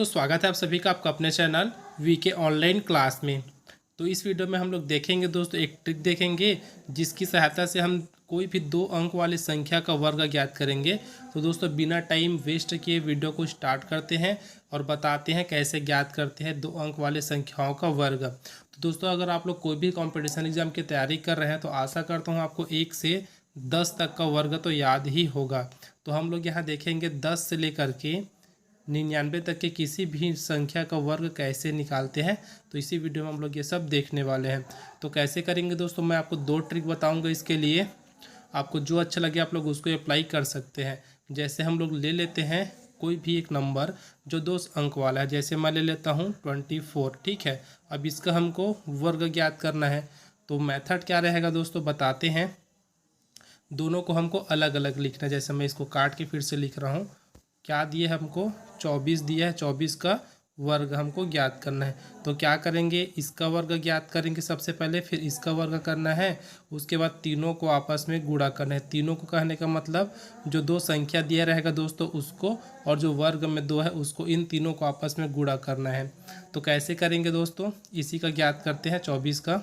तो स्वागत है आप सभी का आपका अपने चैनल वी के ऑनलाइन क्लास में। तो इस वीडियो में हम लोग देखेंगे दोस्तों, एक ट्रिक देखेंगे जिसकी सहायता से हम कोई भी 2 अंक वाली संख्या का वर्ग ज्ञात करेंगे। तो दोस्तों बिना टाइम वेस्ट किए वीडियो को स्टार्ट करते हैं और बताते हैं कैसे ज्ञात करते हैं 2 अंक वाले संख्याओं का वर्ग। तो दोस्तों अगर आप लोग कोई भी कॉम्पिटिशन एग्जाम की तैयारी कर रहे हैं तो आशा करता हूँ आपको 1 से 10 तक का वर्ग तो याद ही होगा। तो हम लोग यहाँ देखेंगे 10 से लेकर के 99 तक के किसी भी संख्या का वर्ग कैसे निकालते हैं। तो इसी वीडियो में हम लोग ये सब देखने वाले हैं। तो कैसे करेंगे दोस्तों, मैं आपको 2 ट्रिक बताऊंगा। इसके लिए आपको जो अच्छा लगे आप लोग उसको अप्लाई कर सकते हैं। जैसे हम लोग ले लेते हैं कोई भी एक नंबर जो 2 अंक वाला है, जैसे मैं ले लेता हूँ 24, ठीक है। अब इसका हमको वर्ग ज्ञात करना है। तो मेथड क्या रहेगा दोस्तों बताते हैं। दोनों को हमको अलग अलग लिखना है। जैसे मैं इसको काट के फिर से लिख रहा हूँ। क्या दिए हमको 24 दिया है, 24 का वर्ग हमको ज्ञात करना है। तो क्या करेंगे, इसका वर्ग ज्ञात करेंगे सबसे पहले, फिर इसका वर्ग करना है। उसके बाद तीनों को आपस में गुणा करना है। तीनों को कहने का मतलब जो 2 संख्या दिया रहेगा दोस्तों उसको, और जो वर्ग में 2 है उसको, इन तीनों को आपस में गुणा करना है। तो कैसे करेंगे दोस्तों, इसी का ज्ञात करते हैं 24 का।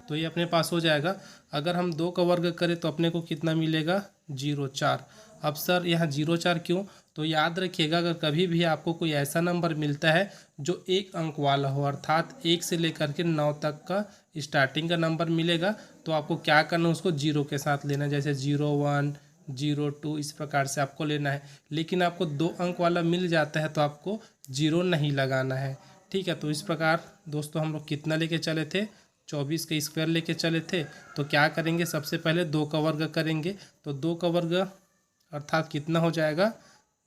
तो ये अपने पास हो जाएगा। अगर हम 2 का वर्ग करें तो अपने को कितना मिलेगा, 0,4। अब सर यहाँ 0,4 क्यों, तो याद रखिएगा अगर कभी भी आपको कोई ऐसा नंबर मिलता है जो 1 अंक वाला हो, अर्थात 1 से लेकर के 9 तक का स्टार्टिंग का नंबर मिलेगा, तो आपको क्या करना है, उसको 0 के साथ लेना है। जैसे 01, 02 इस प्रकार से आपको लेना है। लेकिन आपको 2 अंक वाला मिल जाता है तो आपको 0 नहीं लगाना है, ठीक है। तो इस प्रकार दोस्तों हम लोग कितना लेके चले थे, 24 का स्क्वायर लेके चले थे। तो क्या करेंगे, सबसे पहले 2 का वर्ग करेंगे। तो 2 का वर्ग अर्थात कितना हो जाएगा,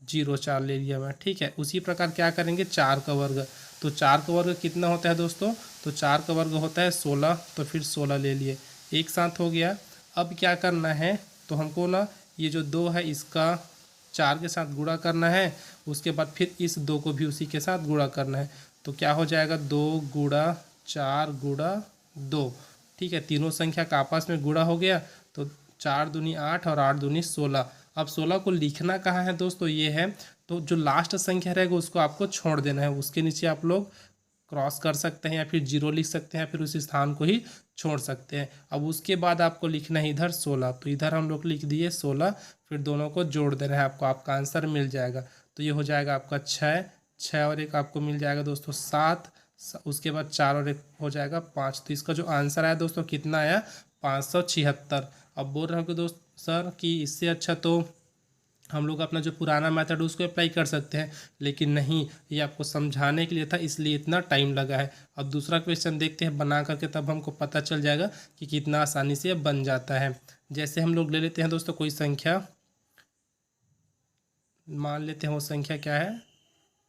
0,4 ले लिया मैं, ठीक है। उसी प्रकार क्या करेंगे, 4 का वर्ग। तो 4 का वर्ग कितना होता है दोस्तों, तो 4 का वर्ग होता है 16। तो फिर 16 ले लिए, एक साथ हो गया। अब क्या करना है, तो हमको ना ये जो 2 है इसका 4 के साथ गुणा करना है। उसके बाद फिर इस 2 को भी उसी के साथ गुणा करना है। तो क्या हो जाएगा, 2 गुणा 4 गुणा 2, ठीक है। तीनों संख्या का आपस में गुणा हो गया। तो 4 दूनी 8 और 8 दूनी 16। अब 16 को लिखना कहाँ है दोस्तों, ये है। तो जो लास्ट संख्या रहेगा उसको आपको छोड़ देना है। उसके नीचे आप लोग क्रॉस कर सकते हैं या फिर 0 लिख सकते हैं, फिर उस स्थान को ही छोड़ सकते हैं। अब उसके बाद आपको लिखना है इधर 16। तो इधर हम लोग लिख दिए 16, फिर दोनों को जोड़ देना है आपको, आपका आंसर मिल जाएगा। तो ये हो जाएगा आपका 6, 6 और 1 आपको मिल जाएगा दोस्तों 7। उसके बाद 4 और 1 हो जाएगा 5। तो इसका जो आंसर आया दोस्तों कितना आया, 576। अब बोल रहे हो कि दोस्त सर कि इससे अच्छा तो हम लोग अपना जो पुराना मेथड है उसको अप्लाई कर सकते हैं, लेकिन नहीं, ये आपको समझाने के लिए था इसलिए इतना टाइम लगा है। अब दूसरा क्वेश्चन देखते हैं बना करके, तब हमको पता चल जाएगा कि कितना आसानी से बन जाता है। जैसे हम लोग ले लेते हैं दोस्तों कोई संख्या, मान लेते हैं वो संख्या क्या है,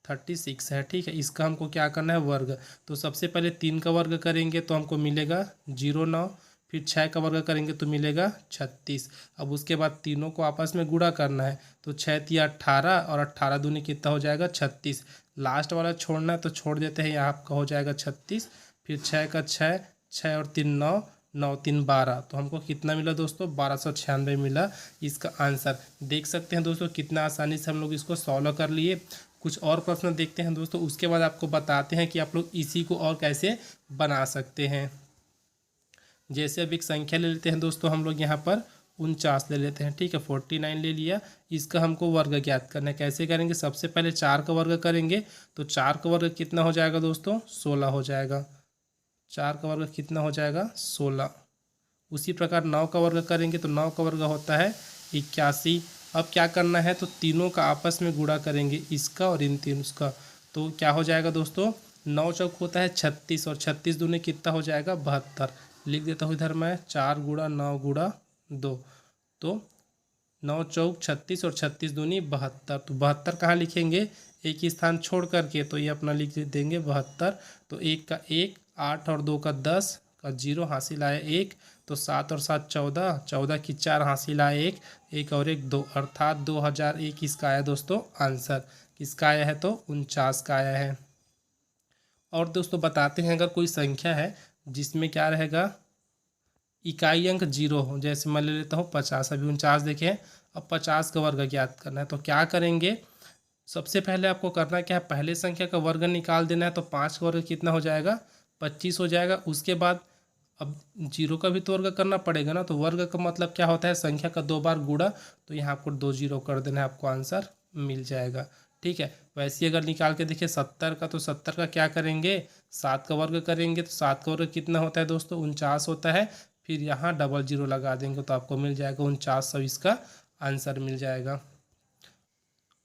36 है, ठीक है। इसका हमको क्या करना है, वर्ग। तो सबसे पहले 3 का वर्ग करेंगे तो हमको मिलेगा 0,9। फिर 6 का वर्ग करेंगे तो मिलेगा 36। अब उसके बाद तीनों को आपस में गुणा करना है। तो 6 तिया 18 और 18 दूनी कितना हो जाएगा, 36। लास्ट वाला छोड़ना है तो छोड़ देते हैं, यहाँ आपका हो जाएगा 36। फिर 6 का 6, 6 और 3 9, 9 3 12। तो हमको कितना मिला दोस्तों, 1296 मिला इसका आंसर। देख सकते हैं दोस्तों कितना आसानी से हम लोग इसको सॉल्व कर लिए। कुछ और प्रश्न देखते हैं दोस्तों, उसके बाद आपको बताते हैं कि आप लोग इसी को और कैसे बना सकते हैं। जैसे अब एक संख्या ले लेते हैं दोस्तों, हम लोग यहाँ पर 49 ले लेते हैं, ठीक है। 49 ले लिया। इसका हमको वर्ग ज्ञात करना है। कैसे करेंगे, सबसे पहले 4 का वर्ग करेंगे। तो 4 का वर्ग कितना हो जाएगा दोस्तों, 16 हो जाएगा। 4 का वर्ग कितना हो जाएगा, 16। उसी प्रकार 9 का वर्ग करेंगे तो 9 का वर्ग होता है 81। अब क्या करना है, तो तीनों का आपस में गुणा करेंगे, इसका और इन तीनों का। तो क्या हो जाएगा दोस्तों, 9 चौक होता है 36 और 36 दूनी कितना हो जाएगा, 72। लिख देता हूँ इधर मैं 4 गुणा 9 गुणा 2। तो 9 चौक 36 और 36 दूनी 72। तो 72 कहाँ लिखेंगे, एक ही स्थान छोड़ करके, तो ये अपना लिख देंगे 72। तो 1 का 1, 8 और 2 का 10 का 0 हासिल आया 1। तो 7 और 7 14, 14 की 4 हासिल आया 1, 1 और 1 2, अर्थात 2001 इसका आया दोस्तों आंसर। किसका आया है, तो 49 का आया है। और दोस्तों बताते हैं, अगर कोई संख्या है जिसमें क्या रहेगा, इकाई अंक 0 हो, जैसे मैं ले लेता हूँ 50। अभी 49 देखें, अब 50 का वर्ग ज्ञात करना है। तो क्या करेंगे, सबसे पहले आपको करना क्या है, पहले संख्या का वर्ग निकाल देना है। तो 5 का वर्ग कितना हो जाएगा, 25 हो जाएगा। उसके बाद अब जीरो का भी तो वर्ग करना पड़ेगा ना। तो वर्ग का मतलब क्या होता है, संख्या का 2 बार गुणा। तो यहाँ आपको 2 जीरो कर देना है, आपको आंसर मिल जाएगा। ठीक है, वैसे ही अगर निकाल के देखिए 70 का, तो 70 का क्या करेंगे, 7 का वर्ग करेंगे। तो 7 का वर्ग कितना होता है दोस्तों, 49 होता है। फिर यहाँ डबल जीरो लगा देंगे तो आपको मिल जाएगा 49। इसका आंसर मिल जाएगा।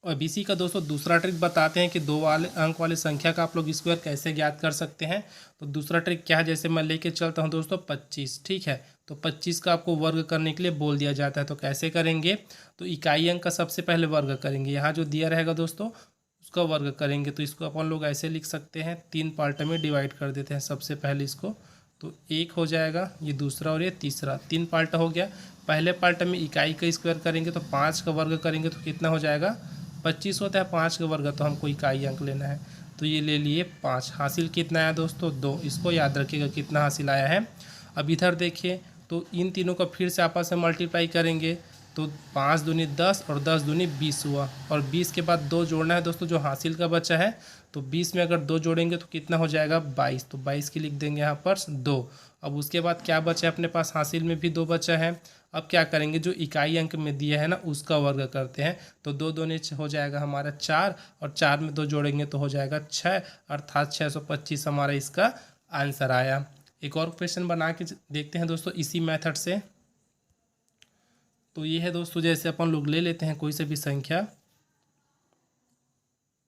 अब इसी का दोस्तों दूसरा ट्रिक बताते हैं कि दो वाले अंक वाले संख्या का आप लोग स्क्वायर कैसे ज्ञात कर सकते हैं। तो दूसरा ट्रिक क्या है, जैसे मैं लेके चलता हूं दोस्तों 25, ठीक है। तो 25 का आपको वर्ग करने के लिए बोल दिया जाता है। तो कैसे करेंगे, तो इकाई अंक का सबसे पहले वर्ग करेंगे। यहाँ जो दिया रहेगा दोस्तों उसका वर्ग करेंगे। तो इसको अपन लोग ऐसे लिख सकते हैं, 3 पार्ट में डिवाइड कर देते हैं सबसे पहले इसको। तो 1 हो जाएगा, ये दूसरा और ये तीसरा, 3 पार्ट हो गया। पहले पार्ट में इकाई का स्क्वायर करेंगे तो 5 का वर्ग करेंगे तो कितना हो जाएगा, 25 होता है। 5 का वर्ग तो हमको इकाई अंक लेना है। तो ये ले लिए 5। हासिल कितना आया दोस्तों, 2। इसको याद रखिएगा कितना हासिल आया है। अब इधर देखिए, तो इन तीनों को फिर से आपस में मल्टीप्लाई करेंगे। तो 5 दूनी 10 और 10 दूनी 20 हुआ। और 20 के बाद 2 जोड़ना है दोस्तों, जो हासिल का बचा है। तो 20 में अगर 2 जोड़ेंगे तो कितना हो जाएगा, 22। तो 22 की लिख देंगे यहाँ पर 2। अब उसके बाद क्या बचा है अपने पास, हासिल में भी 2 बचा है। अब क्या करेंगे, जो इकाई अंक में दिया है ना उसका वर्ग करते हैं। तो 2 दूनी हो जाएगा हमारा 4, और 4 में 2 जोड़ेंगे तो हो जाएगा 6, अर्थात 625 हमारा इसका आंसर आया। एक और क्वेश्चन बना के देखते हैं दोस्तों इसी मेथड से। तो ये है दोस्तों, जैसे अपन लोग ले लेते हैं कोई से भी संख्या,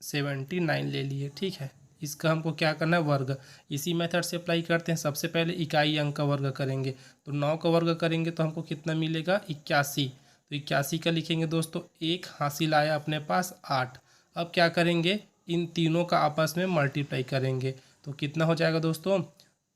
79 ले लिए, ठीक है। इसका हमको क्या करना है, वर्ग। इसी मेथड से अप्लाई करते हैं। सबसे पहले इकाई अंक का वर्ग करेंगे। तो 9 का वर्ग करेंगे तो हमको कितना मिलेगा, 81। तो 81 का लिखेंगे दोस्तों, 1 हासिल आया अपने पास 8। अब क्या करेंगे, इन तीनों का आपस में मल्टीप्लाई करेंगे। तो कितना हो जाएगा दोस्तों,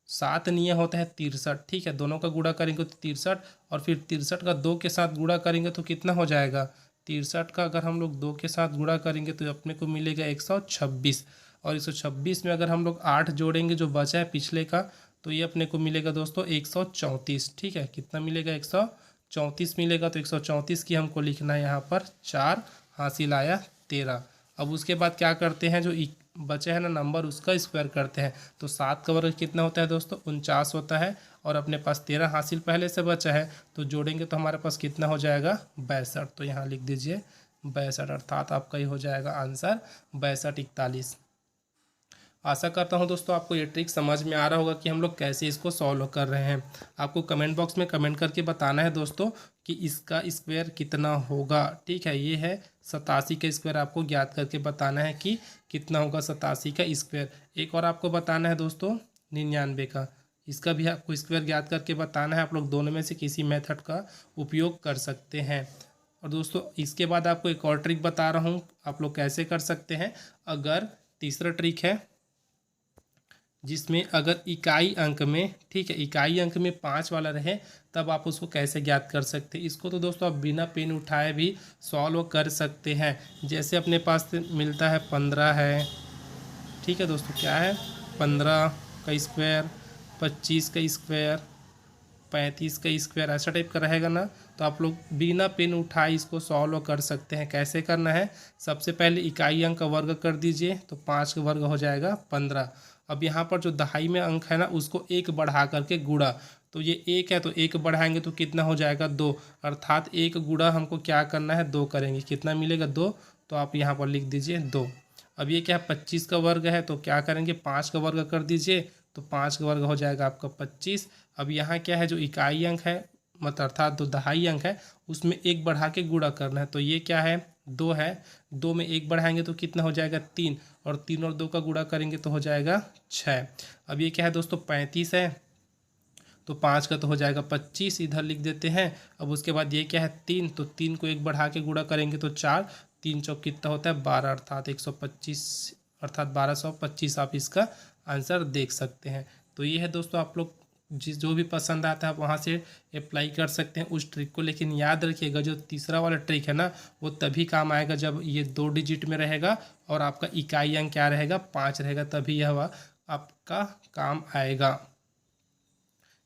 7 निये होता है 63, ठीक है। दोनों का गुणा करेंगे तो 63, और फिर 63 का 2 के साथ गुणा करेंगे तो कितना हो जाएगा, 63 का अगर हम लोग 2 के साथ गुणा करेंगे तो अपने को मिलेगा 126। और 126 में अगर हम लोग 8 जोड़ेंगे जो बचा है पिछले का, तो ये अपने को मिलेगा दोस्तों 134, ठीक है। कितना मिलेगा, 134 मिलेगा। तो 134 की हमको लिखना है यहाँ पर 4, हासिल आया 13। अब उसके बाद क्या करते हैं, जो बचे है ना नंबर, उसका स्क्वायर करते हैं। तो 7 का वर्ग कितना होता है दोस्तों, 49 होता है। और अपने पास 13 हासिल पहले से बचा है, तो जोड़ेंगे तो हमारे पास कितना हो जाएगा, 62। तो यहाँ लिख दीजिए 62, अर्थात आपका ये हो जाएगा आंसर 62 41। आशा करता हूँ दोस्तों आपको ये ट्रिक समझ में आ रहा होगा कि हम लोग कैसे इसको सॉल्व कर रहे हैं। आपको कमेंट बॉक्स में कमेंट करके बताना है दोस्तों कि इसका स्क्वायर कितना होगा, ठीक है। ये है 87 का स्क्वायर, आपको ज्ञात करके बताना है कि कितना होगा 87 का स्क्वायर। एक और आपको बताना है दोस्तों 99 का, इसका भी आपको स्क्वायर ज्ञात करके बताना है। आप लोग दोनों में से किसी मेथड का उपयोग कर सकते हैं। और दोस्तों इसके बाद आपको एक और ट्रिक बता रहा हूँ, आप लोग कैसे कर सकते हैं। अगर तीसरा ट्रिक है जिसमें अगर इकाई अंक में, ठीक है, इकाई अंक में 5 वाला रहे, तब आप उसको कैसे ज्ञात कर सकते हैं। इसको तो दोस्तों आप बिना पेन उठाए भी सॉल्व कर सकते हैं। जैसे अपने पास मिलता है 15 है, ठीक है दोस्तों, क्या है 15 का स्क्वायर, 25 का स्क्वायर, 35 का स्क्वायर, ऐसा टाइप का रहेगा ना। तो आप लोग बिना पेन उठाए इसको सॉल्व कर सकते हैं। कैसे करना है, सबसे पहले इकाई अंक का वर्ग कर दीजिए। तो 5 का वर्ग हो जाएगा 15। अब यहाँ पर जो दहाई में अंक है ना उसको 1 बढ़ा करके गुणा। तो ये 1 है तो 1 बढ़ाएंगे तो कितना हो जाएगा, 2, अर्थात 1 गुणा हमको क्या करना है, 2 करेंगे। कितना मिलेगा, 2। तो आप यहाँ पर लिख दीजिए 2। अब ये क्या है, 25 का वर्ग है, तो क्या करेंगे, 5 का वर्ग कर दीजिए। तो 5 का वर्ग हो जाएगा आपका 25। अब यहाँ क्या है, जो इकाई अंक है मतलब अर्थात जो दहाई अंक है उसमें 1 बढ़ा के गुणा करना है। तो ये क्या है, 2 है। 2 में 1 बढ़ाएंगे तो कितना हो जाएगा, 3, और 3 और 2 का गुणा करेंगे तो हो जाएगा 6। अब ये क्या है दोस्तों, 35 है। तो 5 का तो हो जाएगा 25, इधर लिख देते हैं। अब उसके बाद ये क्या है, 3, तो 3 को 1 बढ़ा के गुणा करेंगे तो 4, 3 चौक कितना होता है 12, अर्थात 125, अर्थात 1225 आप इसका आंसर देख सकते हैं। तो ये है दोस्तों, आप लोग जो भी पसंद आता है आप वहाँ से अप्लाई कर सकते हैं उस ट्रिक को। लेकिन याद रखिएगा जो तीसरा वाला ट्रिक है ना वो तभी काम आएगा जब ये 2 डिजिट में रहेगा और आपका इकाई अंक क्या रहेगा, 5 रहेगा, तभी यह आपका काम आएगा।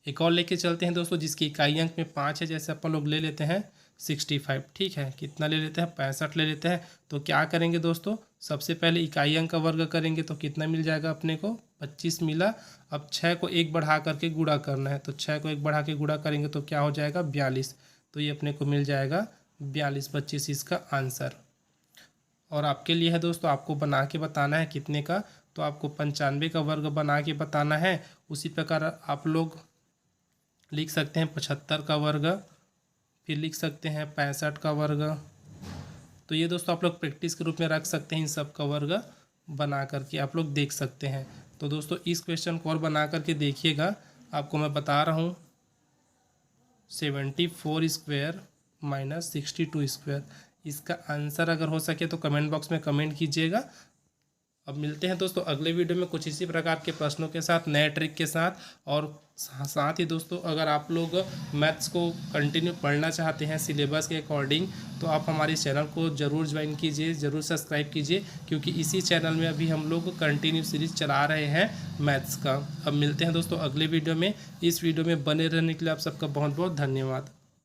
एक और लेके चलते हैं दोस्तों जिसकी इकाई अंक में 5 है। जैसे अपन लोग ले लेते हैं 65। ठीक है, कितना ले लेते हैं, 65 ले लेते हैं। तो क्या करेंगे दोस्तों, सबसे पहले इकाई अंक का वर्ग करेंगे तो कितना मिल जाएगा अपने को, 25 मिला। अब 6 को 1 बढ़ा करके गुणा करना है, तो 6 को 1 बढ़ा के गुणा करेंगे तो क्या हो जाएगा, 42। तो ये अपने को मिल जाएगा 42, 25 इसका आंसर। और आपके लिए है दोस्तों, आपको बना के बताना है कितने का, तो आपको 95 का वर्ग बना के बताना है। उसी प्रकार आप लोग लिख सकते हैं 75 का वर्ग, फिर लिख सकते हैं 65 का वर्ग। तो ये दोस्तों आप लोग प्रैक्टिस के रूप में रख सकते हैं, इन सब का वर्ग बना करके आप लोग देख सकते हैं। तो दोस्तों इस क्वेश्चन को और बना करके देखिएगा, आपको मैं बता रहा हूँ 74 स्क्वायर माइनस 62 स्क्वायर। इसका आंसर अगर हो सके तो कमेंट बॉक्स में कमेंट कीजिएगा। अब मिलते हैं दोस्तों अगले वीडियो में कुछ इसी प्रकार के प्रश्नों के साथ, नए ट्रिक के साथ। और साथ ही दोस्तों अगर आप लोग मैथ्स को कंटिन्यू पढ़ना चाहते हैं सिलेबस के अकॉर्डिंग, तो आप हमारे चैनल को ज़रूर ज्वाइन कीजिए, ज़रूर सब्सक्राइब कीजिए, क्योंकि इसी चैनल में अभी हम लोग कंटिन्यू सीरीज चला रहे हैं मैथ्स का। अब मिलते हैं दोस्तों अगले वीडियो में। इस वीडियो में बने रहने के लिए आप सबका बहुत बहुत धन्यवाद।